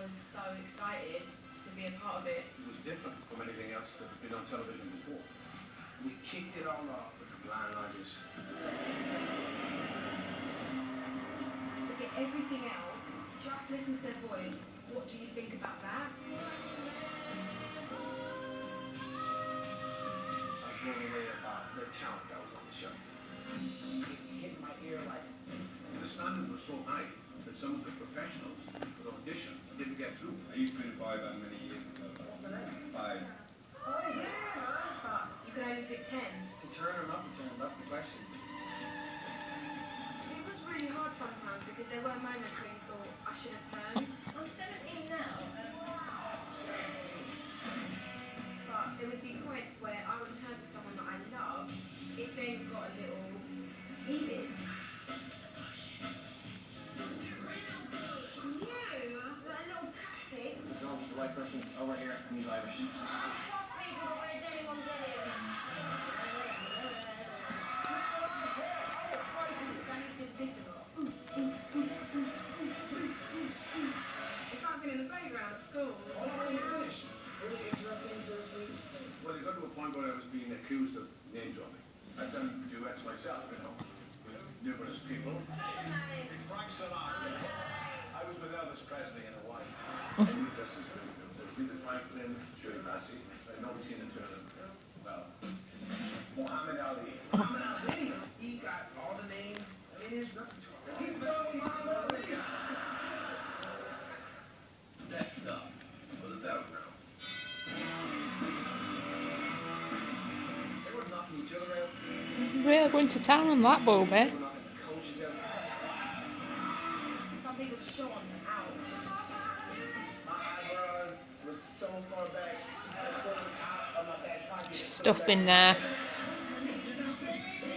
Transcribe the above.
was so excited to be a part of it. It was different from anything else that had been on television before. We kicked it all off with the Blind Luggers. Forget everything else, just listen to their voice. What do you think about that? I was blown away about the talent that was on the show. It hit my ear like... The standard was so high that some of the professionals would audition and didn't get through. I used to be in a boy band many years ago. What's the name? 5. Oh yeah, but you could only pick 10. To turn or not to turn, that's the question. It was really hard sometimes because there were moments where you thought, I should have turned. I'm 17 now. But there would be points where I would turn for someone that I loved. It then got a little heated. So the white person's over here and he's Irish. Trust people that we're doing on doing. Don't need to do this a lot. It's like being in the playground at school. Oh, no, you finished. Really interesting, seriously. Well, it got to a point where I was being accused of name dropping. I'd done duets myself, you know, with numerous people. Big Frank Sinatra. I was with Elvis Presley and a wife. This is really good. There's Rita Franklin, Shirley Bassey, I know Tina Turner. Well, Muhammad Ali. Muhammad Ali, he got all the names in his repertoire. He fell Muhammad Ali. Next up, for the battlegrounds. They were knocking each other out. Really going to town on that, Bobby. They were knocking the coaches out. Some people shone out. My eyebrows were so far back. I pulled them out of my back pocket. Stuff in there.